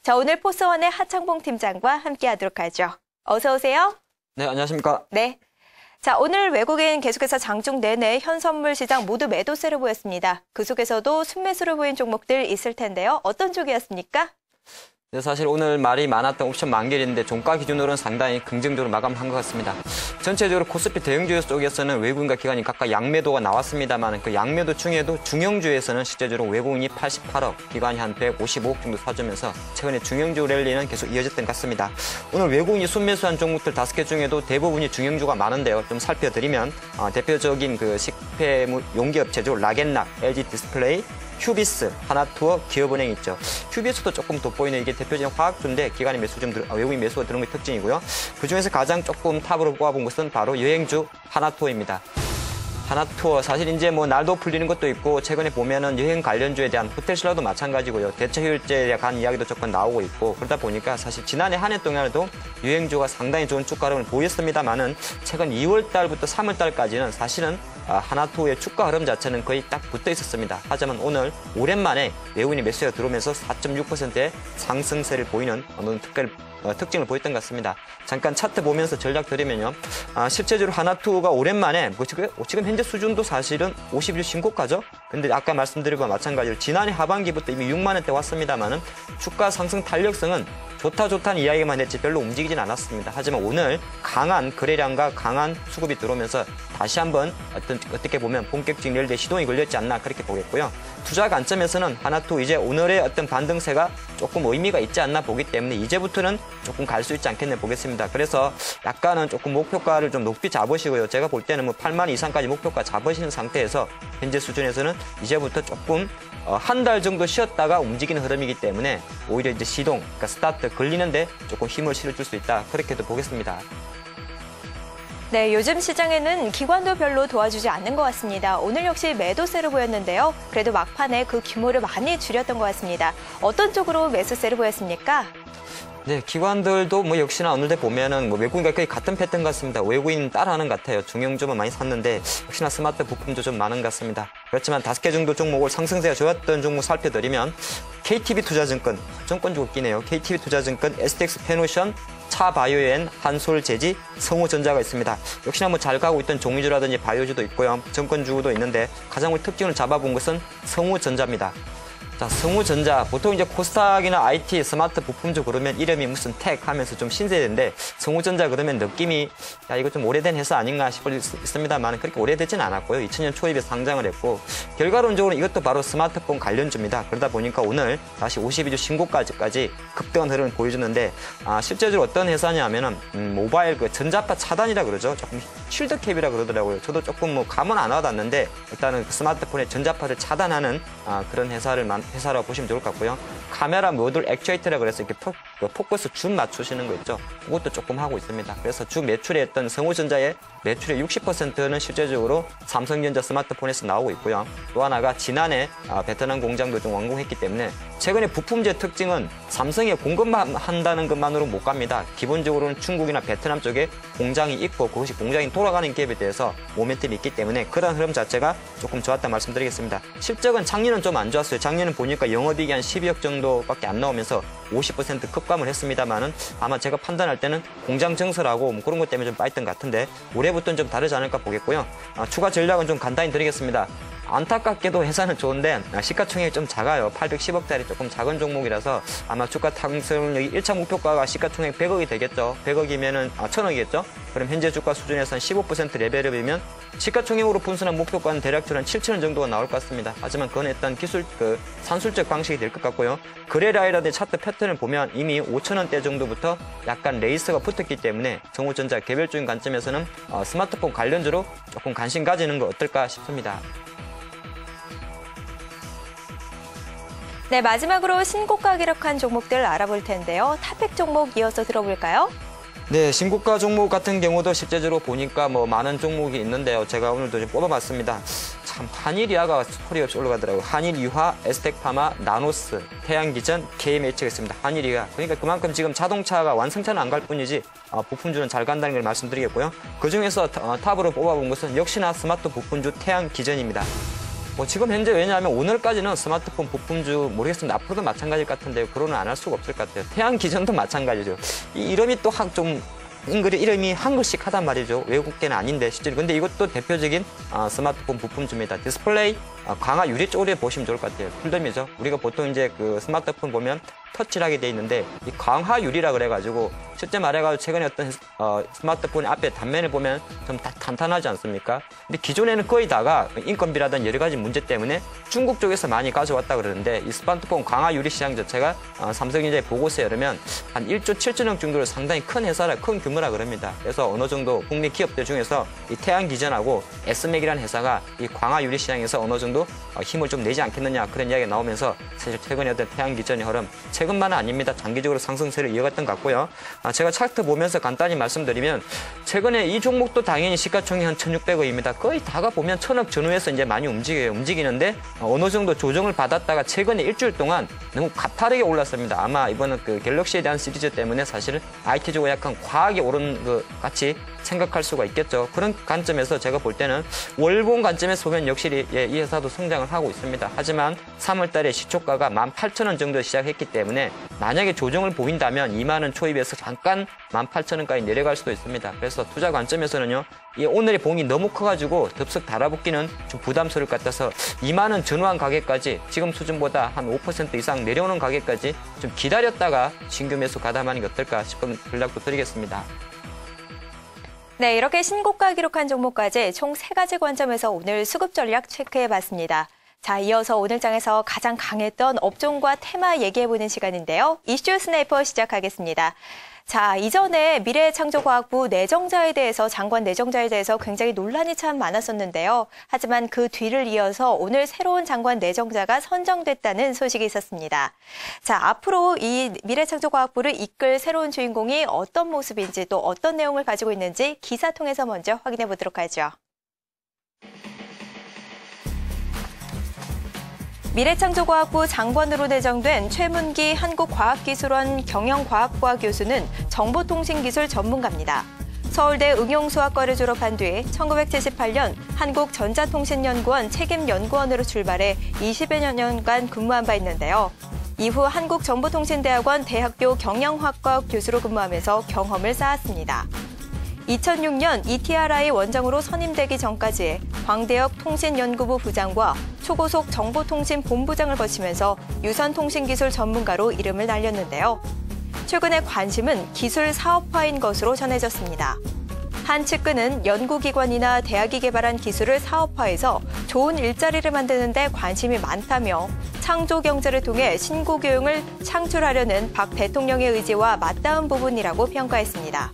자, 오늘 포스원의 하창봉 팀장과 함께하도록 하죠. 어서 오세요. 네, 안녕하십니까. 네. 자, 오늘 외국인 계속해서 장중 내내 현선물 시장 모두 매도세를 보였습니다. 그 속에서도 순매수를 보인 종목들 있을 텐데요. 어떤 쪽이었습니까? 네, 사실 오늘 말이 많았던 옵션 만길인데 종가 기준으로는 상당히 긍정적으로 마감한 것 같습니다. 전체적으로 코스피 대형주 쪽에서는 외국인과 기관이 각각 양매도가 나왔습니다만 그 양매도 중에도 중형주에서는 실제적으로 외국인이 88억, 기관이 한 155억 정도 사주면서 최근에 중형주 랠리는 계속 이어졌던 것 같습니다. 오늘 외국인이 순매수한 종목들 5개 중에도 대부분이 중형주가 많은데요. 좀 살펴드리면 대표적인 그 식품 용기업체죠. 락앤락, LG 디스플레이, 휴비스, 하나투어, 기업은행 있죠. 휴비스도 조금 돋보이는 이게 대표적인 화학주인데 기관이 외국인 매수가 들어온 게 특징이고요. 그중에서 가장 조금 탑으로 뽑아본 것은 바로 여행주 하나투어입니다. 하나투어 사실 이제 뭐 날도 풀리는 것도 있고 최근에 보면은 여행 관련주에 대한 호텔 신라도 마찬가지고요. 대체 효율제에 관한 이야기도 조금 나오고 있고 그러다 보니까 사실 지난해 한 해 동안에도 여행주가 상당히 좋은 주가 흐름을 보였습니다만은 최근 2월 달부터 3월 달까지는 사실은 하나투어의 주가 흐름 자체는 거의 딱 붙어 있었습니다. 하지만 오늘 오랜만에 외국인이 매수가 들어오면서 4.6%의 상승세를 보이는 특징을 보였던 것 같습니다. 잠깐 차트 보면서 전략 드리면요. 실제적으로 하나투어가 오랜만에 지금 현재 수준도 사실은 50일 신고가죠. 근데 아까 말씀드린 것과 마찬가지로 지난해 하반기부터 이미 6만 원대 왔습니다만은 주가 상승 탄력성은 좋다는 이야기만 했지 별로 움직이진 않았습니다. 하지만 오늘 강한 거래량과 강한 수급이 들어오면서 다시 한번 어떻게 보면 본격적인 랠리의 시동이 걸렸지 않나 그렇게 보겠고요. 투자 관점에서는 하나투어 이제 오늘의 어떤 반등세가 조금 의미가 있지 않나 보기 때문에 이제부터는 조금 갈 수 있지 않겠나 보겠습니다. 그래서 약간은 조금 목표가를 좀 높이 잡으시고요. 제가 볼 때는 뭐 8만 원 이상까지 목표가 잡으시는 상태에서 현재 수준에서는 이제부터 조금 한 달 정도 쉬었다가 움직이는 흐름이기 때문에 오히려 이제 시동, 그러니까 스타트 걸리는데 조금 힘을 실어줄 수 있다. 그렇게도 보겠습니다. 네, 요즘 시장에는 기관도 별로 도와주지 않는 것 같습니다. 오늘 역시 매도세를 보였는데요. 그래도 막판에 그 규모를 많이 줄였던 것 같습니다. 어떤 쪽으로 매수세를 보였습니까? 네, 기관들도 뭐 역시나 오늘에 보면은 뭐 외국인과 거의 같은 패턴 같습니다. 외국인 따라하는 것 같아요. 중형주만 많이 샀는데 역시나 스마트 부품도 좀 많은 것 같습니다. 그렇지만 5개 정도 종목을 상승세가 좋았던 종목 살펴드리면 KTB투자증권, 증권주가 끼네요. KTB투자증권, STX 페노션, 차바이오엔, 한솔재지, 성우전자가 있습니다. 역시나 뭐 잘 가고 있던 종이주라든지 바이오주도 있고요. 증권주도 있는데 가장 우리 특징을 잡아본 것은 성우전자입니다. 자, 성우전자. 보통 이제 코스닥이나 IT, 스마트 부품주 그러면 이름이 무슨 텍 하면서 좀 신세대인데 성우전자 그러면 느낌이 야, 이거 좀 오래된 회사 아닌가 싶을 수 있습니다만 그렇게 오래되진 않았고요. 2000년 초입에 상장을 했고 결과론적으로 이것도 바로 스마트폰 관련주입니다. 그러다 보니까 오늘 다시 52주 신고까지 급등한 흐름을 보여주는데 실제적으로 어떤 회사냐 하면은 모바일 그 전자파 차단이라 그러죠. 조금 쉴드캡이라 그러더라고요. 저도 조금 뭐 감은 안 와닿는데 일단은 그 스마트폰의 전자파를 차단하는 그런 회사라고 보시면 좋을 것 같고요. 카메라 모듈 액추에이터라 그래서 이렇게 포커스 줌 맞추시는 거 있죠. 그것도 조금 하고 있습니다. 그래서 주 매출에 했던 성우전자의 매출의 60%는 실제적으로 삼성전자 스마트폰에서 나오고 있고요. 또 하나가 지난해 베트남 공장도 좀 완공했기 때문에 최근에 부품제 특징은 삼성에 공급만 한다는 것만으로 못 갑니다. 기본적으로는 중국이나 베트남 쪽에 공장이 있고 그것이 공장이 돌아가는 기업에 대해서 모멘텀이 있기 때문에 그런 흐름 자체가 조금 좋았다는 말씀드리겠습니다. 실적은 작년은 좀 안 좋았어요. 작년은 보니까 영업이익이 한 12억 정도밖에 안 나오면서 50% 급감을 했습니다만은 아마 제가 판단할 때는 공장 증설하고 뭐 그런 것 때문에 좀 빠졌던 것 같은데 올해부터는 좀 다르지 않을까 보겠고요. 추가 전략은 좀 간단히 드리겠습니다. 안타깝게도 회사는 좋은데 시가총액이 좀 작아요. 810억짜리 조금 작은 종목이라서 아마 주가 탕수력이 1차 목표가가 시가총액 100억이 되겠죠. 100억이면은 1000억이겠죠. 그럼 현재 주가 수준에서 한 15% 레벨업이면 시가총액으로 분순한 목표가는 대략적으로 한 7천원 정도가 나올 것 같습니다. 하지만 그건 일단 산술적 방식이 될 것 같고요. 거래라이라든지 차트 패턴을 보면 이미 5천원대 정도부터 약간 레이스가 붙었기 때문에 성우전자 개별적인 관점에서는 스마트폰 관련주로 조금 관심 가지는 거 어떨까 싶습니다. 네, 마지막으로 신고가 기록한 종목들 알아볼 텐데요. 탑픽 종목 이어서 들어볼까요? 네, 신고가 종목 같은 경우도 실제적으로 보니까 뭐 많은 종목이 있는데요. 제가 오늘도 좀 뽑아봤습니다. 참 한일이하가 소리 없이 올라가더라고요. 한일유화, 에스텍파마, 나노스, 태양기전, KMH가 있습니다. 한일이하. 그러니까 그만큼 지금 자동차가 완승차는 안 갈 뿐이지 부품주는 잘 간다는 걸 말씀드리겠고요. 그중에서 탑으로 뽑아본 것은 역시나 스마트 부품주 태양기전입니다. 뭐 지금 현재 왜냐하면 오늘까지는 스마트폰 부품주 모르겠습니다. 앞으로도 마찬가지일 것 같은데요. 그로는 안 할 수가 없을 것 같아요. 태양 기전도 마찬가지죠. 이 이름이 또 좀 이름이 한글씩 하단 말이죠. 외국계는 아닌데 실제로. 근데 이것도 대표적인 스마트폰 부품주입니다. 디스플레이 강화 유리 쪽으로 보시면 좋을 것 같아요. 필름이죠. 우리가 보통 이제 그 스마트폰 보면 터치를 하게 돼 있는데 이 강화 유리라 그래가지고 실제 말해가지고 최근에 어떤 스마트폰 앞에 단면을 보면 좀 탄탄하지 않습니까? 근데 기존에는 거의 다가 인건비라든 여러 가지 문제 때문에 중국 쪽에서 많이 가져왔다 그러는데 이 스마트폰 강화 유리 시장 자체가 삼성전자의 보고서에 따르면 한 1조 7천억 정도로 상당히 큰 회사라 큰 규모라 그럽니다. 그래서 어느 정도 국내 기업들 중에서 이 태양기전하고 에스맥이라는 회사가 이 강화 유리 시장에서 어느 정도 힘을 좀 내지 않겠느냐 그런 이야기가 나오면서 사실 최근에 어떤 태양기전의 흐름 최근만은 아닙니다. 장기적으로 상승세를 이어갔던 것 같고요. 제가 차트 보면서 간단히 말씀드리면 최근에 이 종목도 당연히 시가총액 한 1,600억입니다. 거의 다가 보면 1,000억 전후에서 이제 많이 움직이는데 어느 정도 조정을 받았다가 최근에 일주일 동안 너무 가파르게 올랐습니다. 아마 이번은 그 갤럭시에 대한 시리즈 때문에 사실 IT주가 약간 과하게 오른 것 같이 생각할 수가 있겠죠. 그런 관점에서 제가 볼 때는 월봉 관점에서 보면 역시 이 회사도 성장을 하고 있습니다. 하지만 3월 달에 시초가가 18,000원 정도 시작했기 때문에 만약에 조정을 보인다면 2만 원 초입에서 잠깐 18,000원까지 내려갈 수도 있습니다. 그래서 투자 관점에서는요. 이 오늘의 봉이 너무 커가지고 덥석 달아붙기는 좀 부담스러울 것 같아서 2만 원 전후한 가격까지 지금 수준보다 한 5% 이상 내려오는 가격까지 좀 기다렸다가 신규 매수 가담하는 게 어떨까 싶은 전략도 드리겠습니다. 네, 이렇게 신고가 기록한 종목까지 총 3가지 관점에서 오늘 수급 전략 체크해봤습니다. 자, 이어서 오늘 장에서 가장 강했던 업종과 테마 얘기해보는 시간인데요. 이슈 스나이퍼 시작하겠습니다. 자, 이전에 미래창조과학부 내정자에 대해서 장관 내정자에 대해서 굉장히 논란이 참 많았었는데요. 하지만 그 뒤를 이어서 오늘 새로운 장관 내정자가 선정됐다는 소식이 있었습니다. 자, 앞으로 이 미래창조과학부를 이끌 새로운 주인공이 어떤 모습인지 또 어떤 내용을 가지고 있는지 기사 통해서 먼저 확인해 보도록 하죠. 미래창조과학부 장관으로 내정된 최문기 한국과학기술원 경영과학과 교수는 정보통신기술 전문가입니다. 서울대 응용수학과를 졸업한 뒤 1978년 한국전자통신연구원 책임연구원으로 출발해 20여 년간 근무한 바 있는데요. 이후 한국정보통신대학원 대학교 경영학과 교수로 근무하면서 경험을 쌓았습니다. 2006년 ETRI 원장으로 선임되기 전까지 광대역 통신연구부 부장과 초고속 정보통신본부장을 거치면서 유선통신기술 전문가로 이름을 날렸는데요. 최근의 관심은 기술 사업화인 것으로 전해졌습니다. 한 측근은 연구기관이나 대학이 개발한 기술을 사업화해서 좋은 일자리를 만드는 데 관심이 많다며 창조경제를 통해 신고교육을 창출하려는 박 대통령의 의지와 맞닿은 부분이라고 평가했습니다.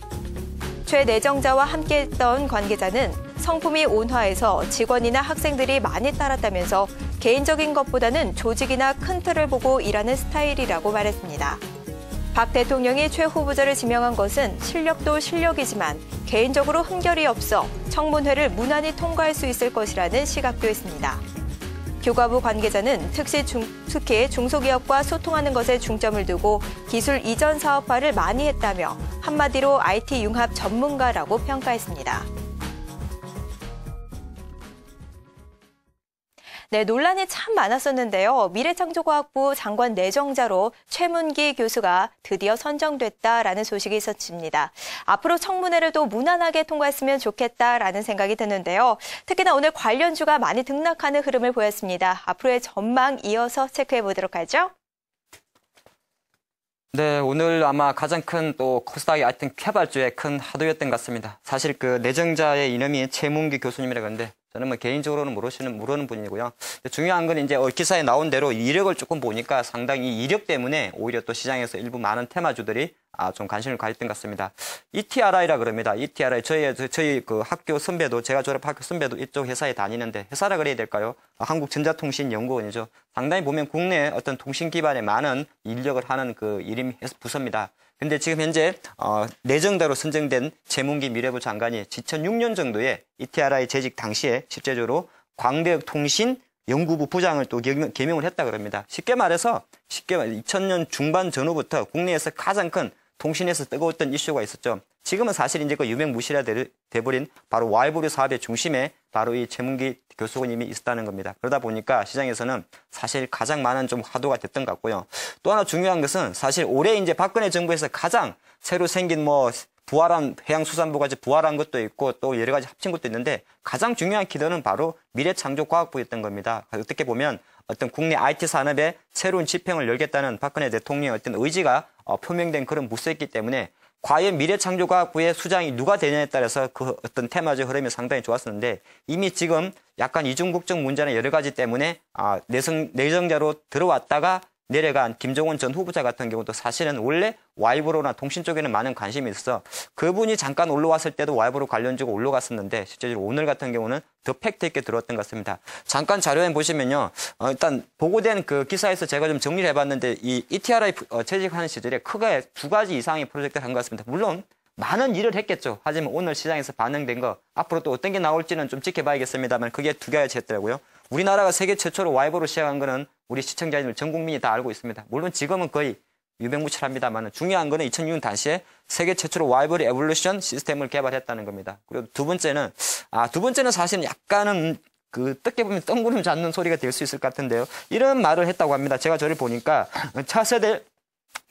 최 내정자와 함께했던 관계자는 성품이 온화해서 직원이나 학생들이 많이 따랐다면서 개인적인 것보다는 조직이나 큰 틀을 보고 일하는 스타일이라고 말했습니다. 박 대통령이 최 후보자를 지명한 것은 실력도 실력이지만 개인적으로 흠결이 없어 청문회를 무난히 통과할 수 있을 것이라는 시각도 있습니다. 교과부 관계자는 특히 중소기업과 소통하는 것에 중점을 두고 기술 이전 사업화를 많이 했다며 한마디로 IT 융합 전문가라고 평가했습니다. 네, 논란이 참 많았었는데요. 미래창조과학부 장관 내정자로 최문기 교수가 드디어 선정됐다라는 소식이 있었습니다. 앞으로 청문회를 또 무난하게 통과했으면 좋겠다라는 생각이 드는데요. 특히나 오늘 관련주가 많이 등락하는 흐름을 보였습니다. 앞으로의 전망 이어서 체크해 보도록 하죠. 네, 오늘 아마 가장 큰 또 코스닥의 하여튼 개발주의 큰 하도였던 것 같습니다. 사실 그 내정자의 이름이 최문기 교수님이라 그러는데 저는 뭐 개인적으로는 모르는 분이고요. 중요한 건 이제 기사에 나온 대로 이력을 조금 보니까 상당히 이 이력 때문에 오히려 또 시장에서 일부 많은 테마주들이 좀 관심을 가졌던 것 같습니다. ETRI라 그럽니다. ETRI 저희 그 학교 선배도 제가 졸업한 학교 선배도 이쪽 회사에 다니는데 회사라 그래야 될까요? 한국전자통신연구원이죠. 상당히 보면 국내 어떤 통신 기반에 많은 인력을 하는 그 이름 부서입니다. 근데 지금 현재 내정자로 선정된 최문기 미래부 장관이 2006년 정도에 ETRI 재직 당시에 실제적으로 광대역 통신 연구부 부장을 또 개명을 했다 그럽니다. 쉽게 말해서 2000년 중반 전후부터 국내에서 가장 큰 통신에서 뜨거웠던 이슈가 있었죠. 지금은 사실 이제 그 유명무실화 돼버린 바로 와이보리 사업의 중심에 바로 이 최문기 교수님이 있었다는 겁니다. 그러다 보니까 시장에서는 사실 가장 많은 좀 화두가 됐던 것 같고요. 또 하나 중요한 것은 사실 올해 이제 박근혜 정부에서 가장 새로 생긴 뭐 부활한 해양수산부가 부활한 것도 있고 또 여러 가지 합친 것도 있는데 가장 중요한 키워드는 바로 미래창조과학부였던 겁니다. 어떻게 보면 어떤 국내 IT 산업에 새로운 지평을 열겠다는 박근혜 대통령의 어떤 의지가 표명된 그런 부서였기 때문에 과연 미래창조과학부의 수장이 누가 되냐에 따라서 그 어떤 테마적 흐름이 상당히 좋았었는데 이미 지금 약간 이중국적 문제나 여러 가지 때문에 내정자로 들어왔다가 내려간 김종원 전 후보자 같은 경우도 사실은 원래 와이브로나 통신 쪽에는 많은 관심이 있어서 그분이 잠깐 올라왔을 때도 와이브로 관련주가 올라갔었는데 실제로 오늘 같은 경우는 더 팩트 있게 들어왔던 것 같습니다. 잠깐 자료에 보시면요. 일단 보고된 그 기사에서 제가 좀 정리를 해봤는데 이 ETRI 채직하는 시절에 크게 2가지 이상의 프로젝트를 한 것 같습니다. 물론 많은 일을 했겠죠. 하지만 오늘 시장에서 반영된 거 앞으로 또 어떤 게 나올지는 좀 지켜봐야겠습니다만 그게 2개가 됐더라고요. 우리나라가 세계 최초로 와이보로 시작한 거는 우리 시청자님들 전 국민이 다 알고 있습니다. 물론 지금은 거의 유명무실합니다만 중요한 거는 2006년 당시에 세계 최초로 와이보리 에볼루션 시스템을 개발했다는 겁니다. 그리고 두 번째는 사실은 약간은 그 뜯게 보면 뜬구름 잡는 소리가 될 수 있을 것 같은데요. 이런 말을 했다고 합니다. 제가 저를 보니까 차세대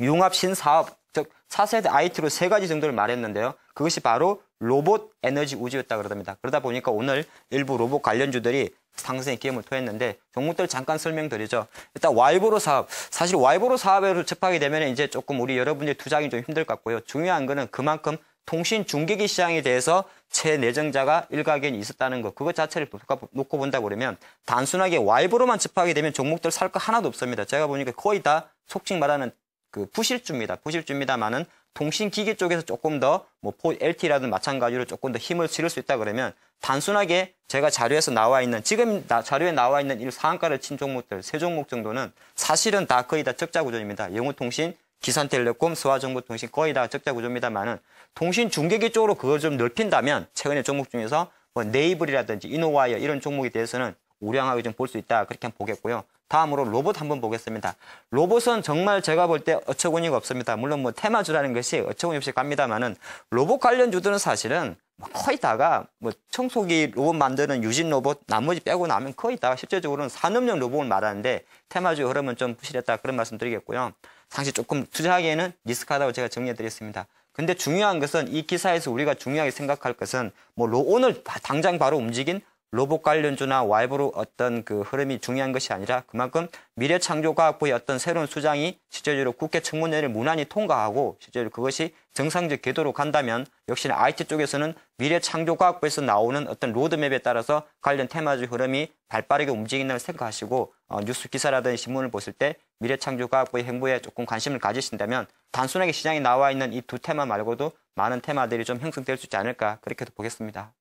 융합 신사업, 즉 차세대 IT로 3가지 정도를 말했는데요. 그것이 바로 로봇, 에너지, 우주였다 그러답니다. 그러다 보니까 오늘 일부 로봇 관련주들이 상승의 기염을 토했는데 종목들 잠깐 설명드리죠. 일단 와이보로 사업. 사실 와이보로 사업으로 접하게 되면 이제 조금 우리 여러분들이 투자하기 좀 힘들 것 같고요. 중요한 거는 그만큼 통신 중계기 시장에 대해서 최내정자가 일가견이 있었다는 거. 그것 자체를 놓고 본다고 그러면 단순하게 와이보로만 접하게 되면 종목들 살 거 하나도 없습니다. 제가 보니까 거의 다 속칭 말하는 그 부실주입니다만은 통신기기 쪽에서 조금 더 뭐 LTE라든 마찬가지로 조금 더 힘을 실을 수 있다 그러면 단순하게 제가 자료에서 나와 있는 지금 자료에 나와 있는 이 상한가를 친 종목들 3종목 정도는 사실은 다 거의 다 적자 구조입니다. 영호통신, 기산텔레콤, 스와정보통신 거의 다 적자 구조입니다만은 통신 중계기 쪽으로 그걸 좀 넓힌다면 최근의 종목 중에서 뭐 네이블이라든지 이노와이어 이런 종목에 대해서는 우량하게 좀 볼 수 있다 그렇게 한번 보겠고요. 다음으로 로봇 한번 보겠습니다. 로봇은 정말 제가 볼 때 어처구니가 없습니다. 물론 뭐 테마주라는 것이 어처구니 없이 갑니다만은 로봇 관련주들은 사실은 거의 다가 뭐 청소기 로봇 만드는 유진 로봇 나머지 빼고 나면 거의 다가 실제적으로는 산업용 로봇을 말하는데 테마주 흐름은 좀 부실했다 그런 말씀 드리겠고요. 사실 조금 투자하기에는 리스크하다고 제가 정리해드리겠습니다. 근데 중요한 것은 이 기사에서 우리가 중요하게 생각할 것은 뭐 오늘 당장 바로 움직인 로봇 관련주나 와이브로 어떤 그 흐름이 중요한 것이 아니라 그만큼 미래창조과학부의 어떤 새로운 수장이 실제적으로 국회 청문회를 무난히 통과하고 실제로 그것이 정상적 궤도로 간다면 역시나 IT 쪽에서는 미래창조과학부에서 나오는 어떤 로드맵에 따라서 관련 테마적 흐름이 발빠르게 움직인다고 생각하시고 뉴스 기사라든지 신문을 보실 때 미래창조과학부의 행보에 조금 관심을 가지신다면 단순하게 시장에 나와 있는 이 2 테마 말고도 많은 테마들이 좀 형성될 수 있지 않을까 그렇게도 보겠습니다.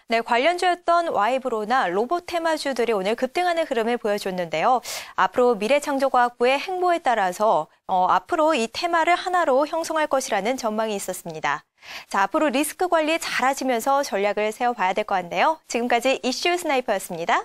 네, 관련주였던 와이브로나 로봇 테마주들이 오늘 급등하는 흐름을 보여줬는데요. 앞으로 미래창조과학부의 행보에 따라서 앞으로 이 테마를 하나로 형성할 것이라는 전망이 있었습니다. 자, 앞으로 리스크 관리 잘하시면서 전략을 세워봐야 될 것 같네요. 지금까지 이슈 스나이퍼였습니다.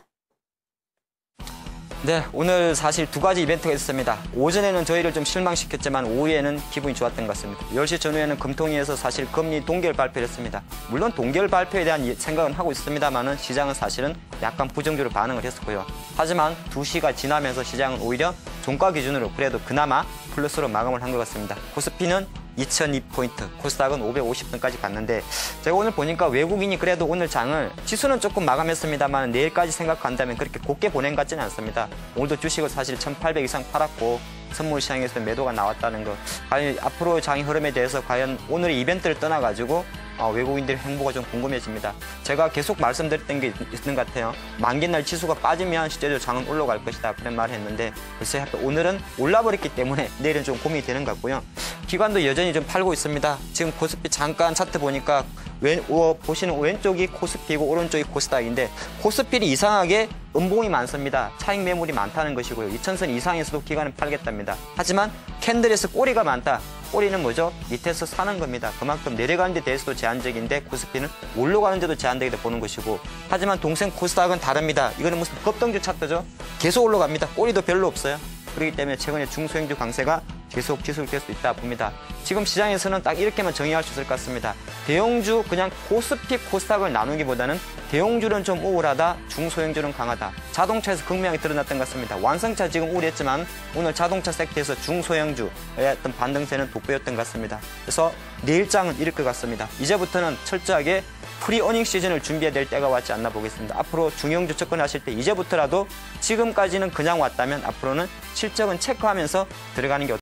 네, 오늘 사실 2가지 이벤트가 있었습니다. 오전에는 저희를 좀 실망시켰지만 오후에는 기분이 좋았던 것 같습니다. 10시 전후에는 금통위에서 사실 금리 동결 발표를 했습니다. 물론 동결 발표에 대한 생각은 하고 있습니다만은 시장은 사실은 약간 부정적으로 반응을 했었고요. 하지만 2시가 지나면서 시장은 오히려 종가 기준으로 그래도 그나마 플러스로 마감을 한 것 같습니다. 코스피는 2002포인트, 코스닥은 550등까지 갔는데 제가 오늘 보니까 외국인이 그래도 오늘 장을 지수는 조금 마감했습니다만 내일까지 생각한다면 그렇게 곱게 보낸 것 같지는 않습니다. 오늘도 주식을 사실 1800 이상 팔았고 선물 시장에서 매도가 나왔다는 거. 과연 앞으로 장의 흐름에 대해서 과연 오늘 이벤트를 떠나가지고 외국인들의 행보가 좀 궁금해집니다. 제가 계속 말씀드렸던 게 있는 것 같아요. 만기날 지수가 빠지면 실제로 장은 올라갈 것이다 그런 말을 했는데 글쎄 오늘은 올라버렸기 때문에 내일은 좀 고민이 되는 것 같고요. 기관도 여전히 좀 팔고 있습니다. 지금 코스피 잠깐 차트 보니까 보시는 왼쪽이 코스피고 오른쪽이 코스닥인데 코스피는 이상하게 음봉이 많습니다. 차익 매물이 많다는 것이고요. 2000선 이상에서도 기관은 팔겠답니다. 하지만 캔들에서 꼬리가 많다. 꼬리는 뭐죠? 밑에서 사는 겁니다. 그만큼 내려가는 데 대해서도 제한적인데 코스피는 올라가는 데도 제한적이다 보는 것이고 하지만 동생 코스닥은 다릅니다. 이거는 무슨 급등주 차트죠? 계속 올라갑니다. 꼬리도 별로 없어요. 그렇기 때문에 최근에 중소형주 강세가 계속 지속될 수 있다 봅니다. 지금 시장에서는 딱 이렇게만 정의할 수 있을 것 같습니다. 대형주 그냥 코스피 코스닥을 나누기보다는 대형주는 좀 우울하다, 중소형주는 강하다. 자동차에서 극명히 드러났던 것 같습니다. 완성차 지금 우울했지만 오늘 자동차 섹터에서 중소형주의 어떤 반등세는 돋보였던 것 같습니다. 그래서 내일장은 이럴 것 같습니다. 이제부터는 철저하게 프리어닝 시즌을 준비해야 될 때가 왔지 않나 보겠습니다. 앞으로 중형주 접근하실 때 이제부터라도 지금까지는 그냥 왔다면 앞으로는 실적은 체크하면서 들어가는 게